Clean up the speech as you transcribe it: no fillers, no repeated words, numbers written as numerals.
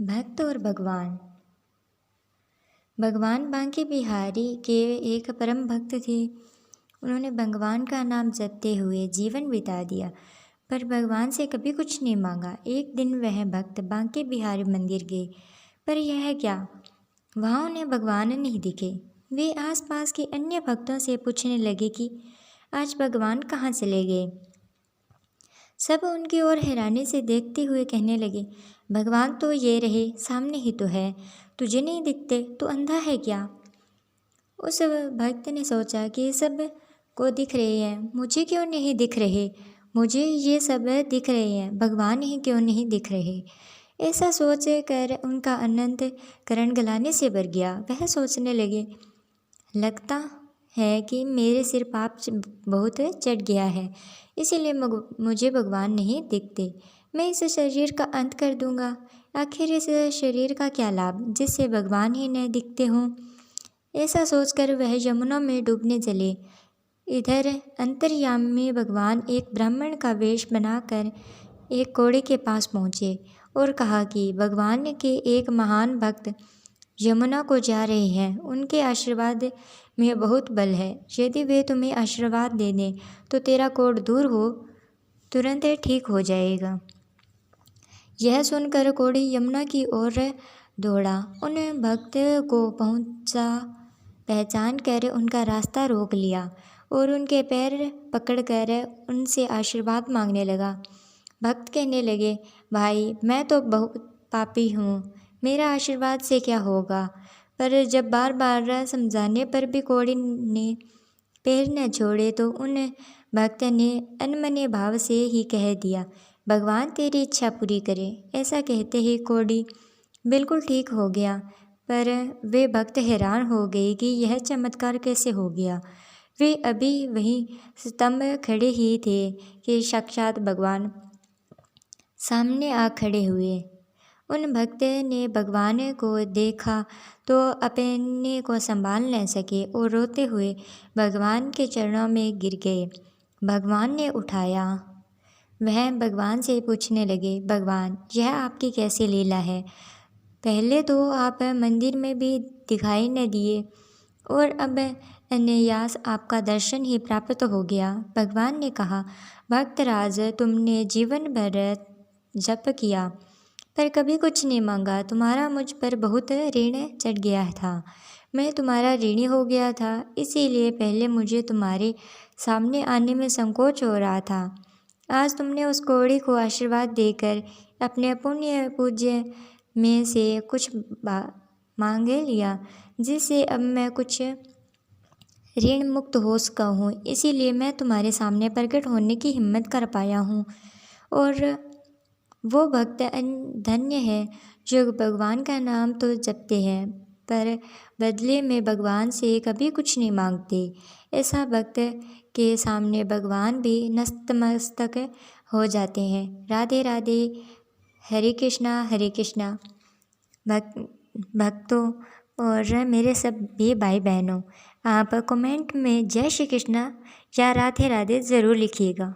भक्त और भगवान। भगवान बांके बिहारी के एक परम भक्त थे। उन्होंने भगवान का नाम जपते हुए जीवन बिता दिया, पर भगवान से कभी कुछ नहीं मांगा। एक दिन वह भक्त बांके बिहारी मंदिर गए, पर यह क्या, वहाँ उन्हें भगवान नहीं दिखे। वे आसपास के अन्य भक्तों से पूछने लगे कि आज भगवान कहाँ चले गए। सब उनकी ओर हैरानी से देखते हुए कहने लगे, भगवान तो ये रहे, सामने ही तो है, तुझे नहीं दिखते तो अंधा है क्या। उस भक्त ने सोचा कि सब को दिख रहे हैं, मुझे क्यों नहीं दिख रहे, मुझे ये सब दिख रहे हैं, भगवान ही क्यों नहीं दिख रहे। ऐसा सोच कर उनका अनंत करण गलाने से भर गया। वह सोचने लगे, लगता है कि मेरे सिर पाप बहुत चढ़ गया है, इसीलिए मुझे भगवान नहीं दिखते। मैं इस शरीर का अंत कर दूंगा। आखिर इस शरीर का क्या लाभ जिससे भगवान ही न दिखते हों। ऐसा सोचकर वह यमुना में डूबने चले। इधर अंतर्यामी भगवान एक ब्राह्मण का वेश बनाकर एक कोड़े के पास पहुँचे और कहा कि भगवान के एक महान भक्त यमुना को जा रहे हैं, उनके आशीर्वाद में बहुत बल है। यदि वे तुम्हें आशीर्वाद दे दें तो तेरा कोढ़ दूर हो तुरंत ठीक हो जाएगा। यह सुनकर कोढ़ी यमुना की ओर दौड़ा। उन भक्त को पहचान कर उनका रास्ता रोक लिया और उनके पैर पकड़कर उनसे आशीर्वाद मांगने लगा। भक्त कहने लगे, भाई मैं तो बहुत पापी हूँ, मेरा आशीर्वाद से क्या होगा। पर जब बार बार समझाने पर भी कोढ़ी ने पैर न छोड़े तो उन भक्त ने अनमने भाव से ही कह दिया, भगवान तेरी इच्छा पूरी करे। ऐसा कहते ही कोढ़ी बिल्कुल ठीक हो गया, पर वे भक्त हैरान हो गए कि यह चमत्कार कैसे हो गया। वे अभी वहीं स्तंभ खड़े ही थे कि साक्षात भगवान सामने आ खड़े हुए। उन भक्त ने भगवान को देखा तो अपने को संभाल न सके और रोते हुए भगवान के चरणों में गिर गए। भगवान ने उठाया। वह भगवान से पूछने लगे, भगवान यह आपकी कैसी लीला है। पहले तो आप मंदिर में भी दिखाई न दिए और अब अनायास आपका दर्शन ही प्राप्त हो गया। भगवान ने कहा, भक्तराज तुमने जीवन भर जप किया पर कभी कुछ नहीं मांगा। तुम्हारा मुझ पर बहुत ऋण चढ़ गया था, मैं तुम्हारा ऋणी हो गया था, इसीलिए पहले मुझे तुम्हारे सामने आने में संकोच हो रहा था। आज तुमने उस कोढ़ी को आशीर्वाद देकर अपने पुण्य पूज्य में से कुछ मांग लिया, जिससे अब मैं कुछ ऋण मुक्त हो सका हूँ, इसीलिए मैं तुम्हारे सामने प्रकट होने की हिम्मत कर पाया हूँ। और वो भक्त धन्य है जो भगवान का नाम तो जपते हैं पर बदले में भगवान से कभी कुछ नहीं मांगते। ऐसा भक्त के सामने भगवान भी नतमस्तक हो जाते हैं। राधे राधे, हरे कृष्णा हरे कृष्णा। भक्तों और मेरे सभी भाई बहनों, आप कमेंट में जय श्री कृष्णा या राधे राधे ज़रूर लिखिएगा।